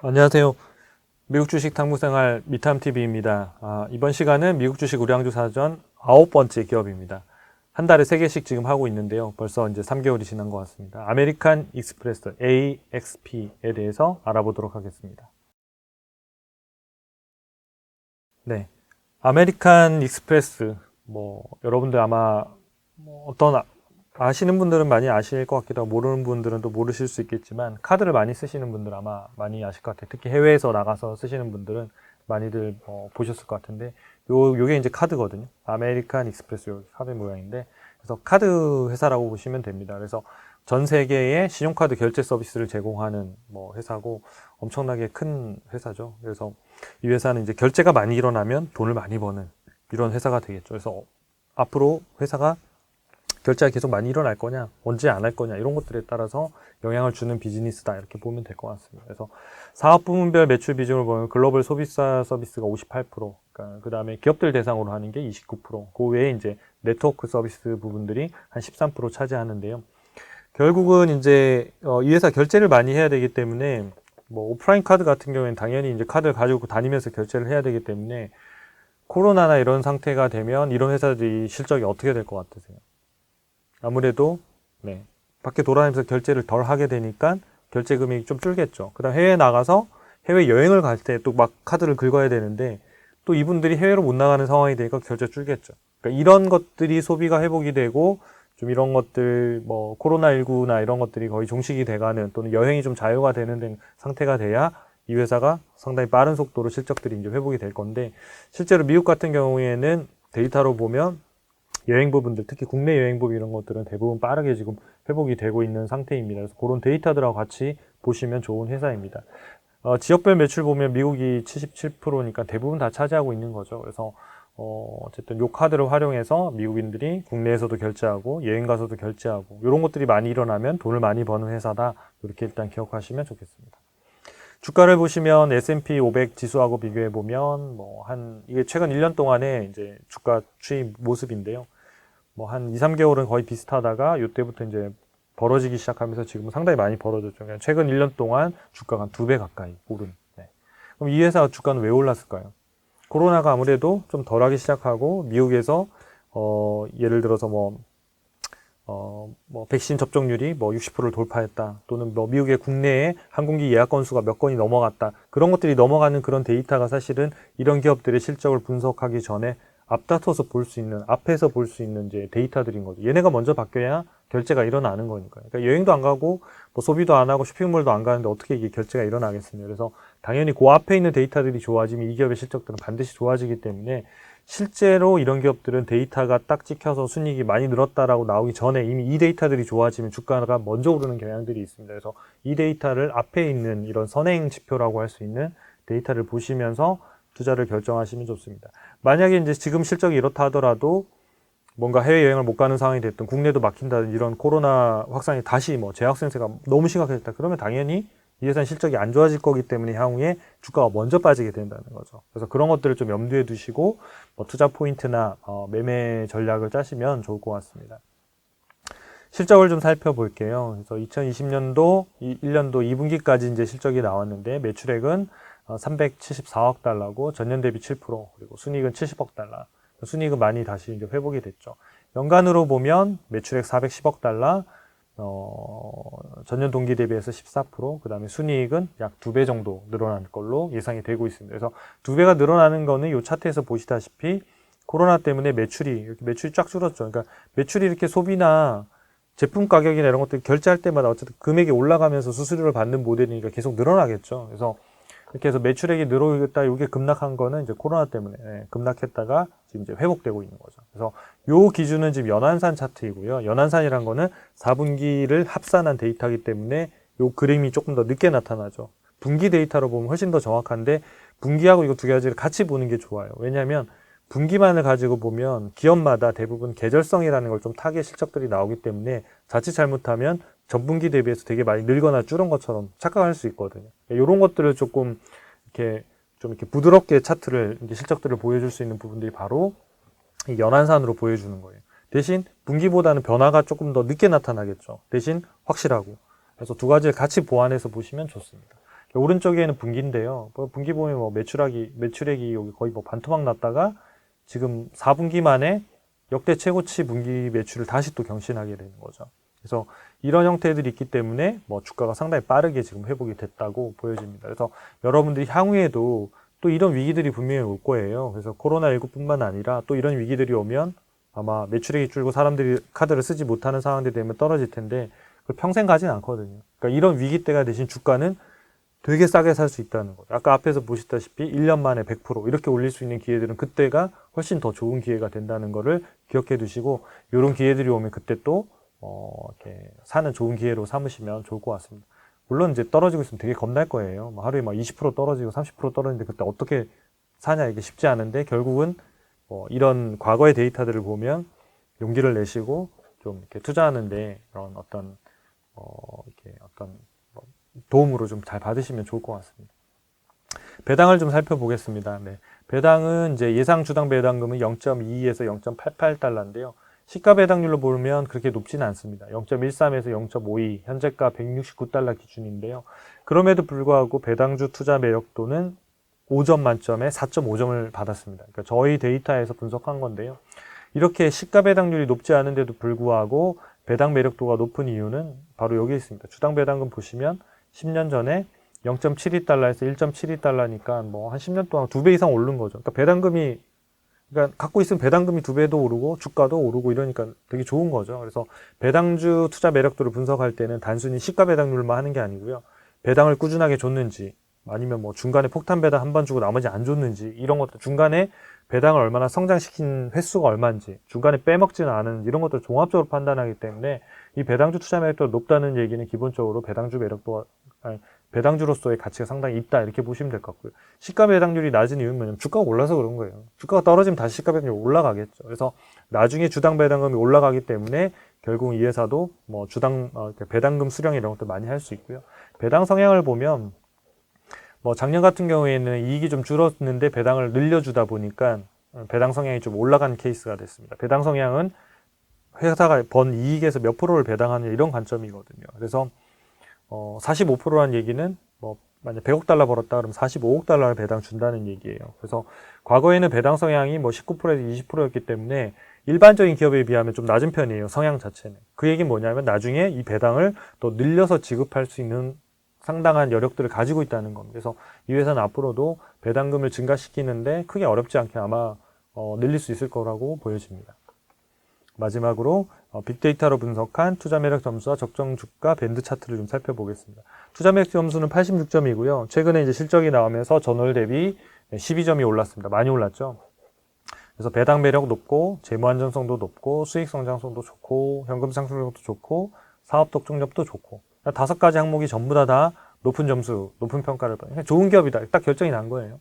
안녕하세요. 미국 주식 탐구생활 미탐TV입니다. 이번 시간은 미국 주식 우량주사전 9번째 기업입니다. 한 달에 3개씩 지금 하고 있는데요. 벌써 이제 3개월이 지난 것 같습니다. 아메리칸 익스프레스 AXP에 대해서 알아보도록 하겠습니다. 네. 아메리칸 익스프레스, 여러분들 아마 아시는 분들은 많이 아실 것 같기도 하고, 모르는 분들은 또 모르실 수 있겠지만, 카드를 많이 쓰시는 분들 아마 많이 아실 것 같아요. 특히 해외에서 나가서 쓰시는 분들은 많이들 보셨을 것 같은데, 요게 이제 카드거든요. 아메리칸 익스프레스 요 카드 모양인데, 그래서 카드 회사라고 보시면 됩니다. 그래서 전 세계에 신용카드 결제 서비스를 제공하는 회사고, 엄청나게 큰 회사죠. 그래서 이 회사는 이제 결제가 많이 일어나면 돈을 많이 버는 이런 회사가 되겠죠. 그래서 앞으로 회사가 결제가 계속 많이 일어날 거냐, 언제 안 할 거냐, 이런 것들에 따라서 영향을 주는 비즈니스다, 이렇게 보면 될 것 같습니다. 그래서 사업 부문별 매출 비중을 보면 글로벌 소비자 서비스가 58%, 그 다음에 기업들 대상으로 하는 게 29%, 그 외에 이제 네트워크 서비스 부분들이 한 13% 차지하는데요. 결국은 이제 이 회사 결제를 많이 해야 되기 때문에 오프라인 카드 같은 경우에는 당연히 이제 카드를 가지고 다니면서 결제를 해야 되기 때문에 코로나나 이런 상태가 되면 이런 회사들이 실적이 어떻게 될 것 같으세요? 아무래도 밖에 돌아다니면서 결제를 덜 하게 되니까 결제 금액이 좀 줄겠죠. 그다음 해외에 나가서 해외 여행을 갈 때 또 막 카드를 긁어야 되는데 또 이분들이 해외로 못 나가는 상황이 되니까 결제 줄겠죠. 그러니까 이런 것들이 소비가 회복이 되고 좀 이런 것들 코로나19나 이런 것들이 거의 종식이 돼가는 또는 여행이 좀 자유가 되는 상태가 돼야 이 회사가 상당히 빠른 속도로 실적들이 이제 회복이 될 건데, 실제로 미국 같은 경우에는 데이터로 보면 여행 부분들, 특히 국내 여행 부분 이런 것들은 대부분 빠르게 지금 회복이 되고 있는 상태입니다. 그래서 그런 데이터들하고 같이 보시면 좋은 회사입니다. 지역별 매출 보면 미국이 77%니까 대부분 다 차지하고 있는 거죠. 그래서 어쨌든 요 카드를 활용해서 미국인들이 국내에서도 결제하고 여행 가서도 결제하고 이런 것들이 많이 일어나면 돈을 많이 버는 회사다. 이렇게 일단 기억하시면 좋겠습니다. 주가를 보시면 S&P 500 지수하고 비교해 보면 이게 최근 1년 동안의 이제 주가 추이 모습인데요. 한 2, 3개월은 거의 비슷하다가 이때부터 이제 벌어지기 시작하면서 지금은 상당히 많이 벌어졌죠. 그냥 최근 1년 동안 주가가 한 2배 가까이 오른. 그럼 이 회사 주가는 왜 올랐을까요? 코로나가 아무래도 좀 덜하기 시작하고 미국에서 예를 들어서 백신 접종률이 60%를 돌파했다. 또는 미국의 국내에 항공기 예약 건수가 몇 건이 넘어갔다. 그런 것들이 넘어가는 그런 데이터가 사실은 이런 기업들의 실적을 분석하기 전에 앞다퉈서 볼 수 있는, 앞에서 볼 수 있는 이제 데이터들인 거죠. 얘네가 먼저 바뀌어야 결제가 일어나는 거니까요. 그러니까 여행도 안 가고, 소비도 안 하고, 쇼핑몰도 안 가는데 어떻게 이게 결제가 일어나겠습니까? 그래서 당연히 그 앞에 있는 데이터들이 좋아지면 이 기업의 실적들은 반드시 좋아지기 때문에 실제로 이런 기업들은 데이터가 딱 찍혀서 순이익이 많이 늘었다라고 나오기 전에 이미 이 데이터들이 좋아지면 주가가 먼저 오르는 경향들이 있습니다. 그래서 이 데이터를 앞에 있는 이런 선행 지표라고 할 수 있는 데이터를 보시면서 투자를 결정하시면 좋습니다. 만약에 이제 지금 실적이 이렇다 하더라도 뭔가 해외여행을 못 가는 상황이 됐든 국내도 막힌다든 이런 코로나 확산이 다시 재확산세가 너무 심각해졌다. 그러면 당연히 이 회사는 실적이 안 좋아질 거기 때문에 향후에 주가가 먼저 빠지게 된다는 거죠. 그래서 그런 것들을 좀 염두에 두시고 투자 포인트나 매매 전략을 짜시면 좋을 것 같습니다. 실적을 좀 살펴볼게요. 그래서 2020년도 1년도 2분기까지 이제 실적이 나왔는데 매출액은 374억 달러고 전년 대비 7%, 그리고 순이익은 70억 달러. 순이익은 많이 다시 이제 회복이 됐죠. 연간으로 보면 매출액 410억 달러, 전년 동기 대비해서 14%, 그 다음에 순이익은 약 2배 정도 늘어날 걸로 예상이 되고 있습니다. 그래서 2배가 늘어나는 거는 이 차트에서 보시다시피 코로나 때문에 매출이 쫙 줄었죠. 그러니까 매출이 이렇게 소비나 제품 가격이나 이런 것들 결제할 때마다 어쨌든 금액이 올라가면서 수수료를 받는 모델이니까 계속 늘어나겠죠. 그래서 이렇게 해서 매출액이 늘어있다, 이게 급락한 거는 이제 코로나 때문에 급락했다가 지금 이제 회복되고 있는 거죠. 그래서 요 기준은 지금 연환산 차트이고요. 연환산이란 거는 4분기를 합산한 데이터이기 때문에 요 그림이 조금 더 늦게 나타나죠. 분기 데이터로 보면 훨씬 더 정확한데 분기하고 이거 두 가지를 같이 보는 게 좋아요. 왜냐하면 분기만을 가지고 보면 기업마다 대부분 계절성이라는 걸 좀 타겟 실적들이 나오기 때문에 자칫 잘못하면 전분기 대비해서 되게 많이 늘거나 줄은 것처럼 착각할 수 있거든요. 이런 것들을 조금 이렇게 부드럽게 차트를, 실적들을 보여줄 수 있는 부분들이 바로 이 연환산으로 보여주는 거예요. 대신 분기보다는 변화가 조금 더 늦게 나타나겠죠. 대신 확실하고. 그래서 두 가지를 같이 보완해서 보시면 좋습니다. 오른쪽에는 분기인데요. 분기 보면 뭐 매출액이 여기 거의 뭐 반토막 났다가 지금 4분기 만에 역대 최고치 분기 매출을 다시 또 경신하게 되는 거죠. 그래서 이런 형태들이 있기 때문에 뭐 주가가 상당히 빠르게 지금 회복이 됐다고 보여집니다. 그래서 여러분들이 향후에도 또 이런 위기들이 분명히 올 거예요. 그래서 코로나19뿐만 아니라 또 이런 위기들이 오면 아마 매출액이 줄고 사람들이 카드를 쓰지 못하는 상황들이 되면 떨어질 텐데 그걸 평생 가진 않거든요. 그러니까 이런 위기 때가 대신 주가는 되게 싸게 살 수 있다는 거죠. 아까 앞에서 보셨다시피 1년 만에 100% 이렇게 올릴 수 있는 기회들은 그때가 훨씬 더 좋은 기회가 된다는 거를 기억해 두시고 이런 기회들이 오면 그때 또 이렇게 사는 좋은 기회로 삼으시면 좋을 것 같습니다. 물론 이제 떨어지고 있으면 되게 겁날 거예요. 하루에 막 20% 떨어지고 30% 떨어지는데 그때 어떻게 사냐 이게 쉽지 않은데 결국은 이런 과거의 데이터들을 보면 용기를 내시고 좀 이렇게 투자하는데 그런 어떤 이렇게 어떤 도움으로 좀 잘 받으시면 좋을 것 같습니다. 배당을 좀 살펴보겠습니다. 네. 배당은 이제 예상 주당 배당금은 0.22에서 0.88달러인데요. 시가 배당률로 보면 그렇게 높지는 않습니다. 0.13에서 0.52, 현재가 169달러 기준인데요. 그럼에도 불구하고 배당주 투자 매력도는 5점 만점에 4.5점을 받았습니다. 그러니까 저희 데이터에서 분석한 건데요. 이렇게 시가 배당률이 높지 않은데도 불구하고 배당 매력도가 높은 이유는 바로 여기 있습니다. 주당 배당금 보시면 10년 전에 0.72달러에서 1.72달러니까 뭐 한 10년 동안 2배 이상 오른 거죠. 그러니까 배당금이 그러니까 갖고 있으면 배당금이 2배도 오르고 주가도 오르고 이러니까 되게 좋은 거죠. 그래서 배당주 투자 매력도를 분석할 때는 단순히 시가 배당률만 하는 게 아니고요. 배당을 꾸준하게 줬는지 아니면 뭐 중간에 폭탄 배당 한 번 주고 나머지 안 줬는지 이런 것들 중간에 배당을 얼마나 성장시킨 횟수가 얼마인지 중간에 빼먹지는 않은 이런 것들 종합적으로 판단하기 때문에 이 배당주 투자 매력도가 높다는 얘기는 기본적으로 배당주 매력도가 배당주로서의 가치가 상당히 있다 이렇게 보시면 될 것 같고요. 시가 배당률이 낮은 이유는 뭐냐면 주가가 올라서 그런 거예요. 주가가 떨어지면 다시 시가 배당률이 올라가겠죠. 그래서 나중에 주당 배당금이 올라가기 때문에 결국 이 회사도 뭐 주당 배당금 수령 이런 것도 많이 할 수 있고요. 배당 성향을 보면 뭐 작년 같은 경우에는 이익이 좀 줄었는데 배당을 늘려주다 보니까 배당 성향이 좀 올라간 케이스가 됐습니다. 배당 성향은 회사가 번 이익에서 몇 프로를 배당하느냐 이런 관점이거든요. 그래서 45%라는 얘기는 뭐 만약 100억 달러 벌었다 그러면 45억 달러를 배당 준다는 얘기예요. 그래서 과거에는 배당 성향이 뭐 19%에서 20%였기 때문에 일반적인 기업에 비하면 좀 낮은 편이에요. 성향 자체는. 그 얘기는 뭐냐면 나중에 이 배당을 또 늘려서 지급할 수 있는 상당한 여력들을 가지고 있다는 겁니다. 그래서 이 회사는 앞으로도 배당금을 증가시키는데 크게 어렵지 않게 아마 늘릴 수 있을 거라고 보여집니다. 마지막으로 빅데이터로 분석한 투자 매력 점수와 적정 주가 밴드 차트를 좀 살펴보겠습니다. 투자 매력 점수는 86점이고요. 최근에 이제 실적이 나오면서 전월 대비 12점이 올랐습니다. 많이 올랐죠. 그래서 배당 매력 높고 재무 안정성도 높고 수익 성장성도 좋고 현금 상승력도 좋고 사업 독점력도 좋고 5가지 항목이 전부 다 높은 점수, 높은 평가를 받는 좋은 기업이다. 딱 결정이 난 거예요.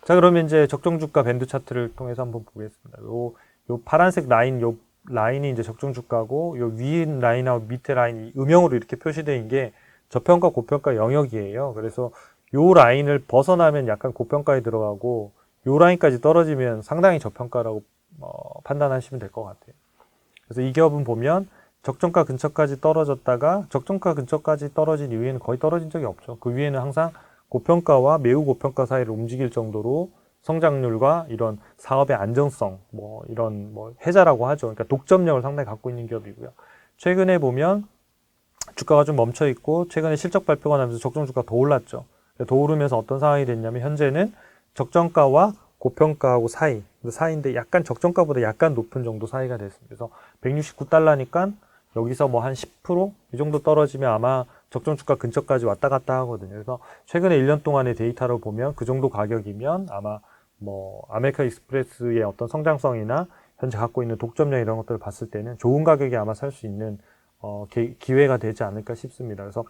자, 그러면 이제 적정 주가 밴드 차트를 통해서 한번 보겠습니다. 요 파란색 라인, 요 라인이 이제 적정 주가고 요 위 라인하고 밑에 라인이 음영으로 이렇게 표시되어 있는 게 저평가, 고평가 영역이에요. 그래서 요 라인을 벗어나면 약간 고평가에 들어가고 요 라인까지 떨어지면 상당히 저평가라고 판단하시면 될 것 같아요. 그래서 이 기업은 보면 적정가 근처까지 떨어졌다가 적정가 근처까지 떨어진 이후에는 거의 떨어진 적이 없죠. 그 위에는 항상 고평가와 매우 고평가 사이를 움직일 정도로 성장률과 이런 사업의 안정성, 이런 해자라고 하죠. 그러니까 독점력을 상당히 갖고 있는 기업이고요. 최근에 보면 주가가 좀 멈춰 있고 최근에 실적 발표가 나면서 적정 주가 더 올랐죠. 더 오르면서 어떤 상황이 됐냐면 현재는 적정가와 고평가하고 사이인데 약간 적정가보다 약간 높은 정도 사이가 됐습니다. 그래서 169달러니까 여기서 뭐 한 10%? 이 정도 떨어지면 아마 적정 주가 근처까지 왔다 갔다 하거든요. 그래서 최근에 1년 동안의 데이터를 보면 그 정도 가격이면 아마 아메리카 익스프레스의 어떤 성장성이나 현재 갖고 있는 독점력 이런 것들을 봤을 때는 좋은 가격에 아마 살 수 있는 기회가 되지 않을까 싶습니다. 그래서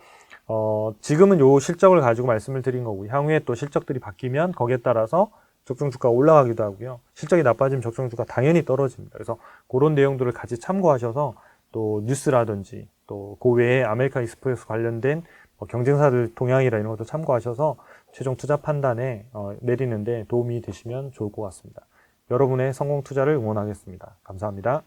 지금은 요 실적을 가지고 말씀을 드린 거고 향후에 또 실적들이 바뀌면 거기에 따라서 적정 주가가 올라가기도 하고요. 실적이 나빠지면 적정 주가 당연히 떨어집니다. 그래서 그런 내용들을 같이 참고하셔서 또 뉴스라든지 또 그 외에 아메리카 익스프레스 관련된 경쟁사들 동향이라 이런 것도 참고하셔서 최종 투자 판단에 내리는데 도움이 되시면 좋을 것 같습니다. 여러분의 성공 투자를 응원하겠습니다. 감사합니다.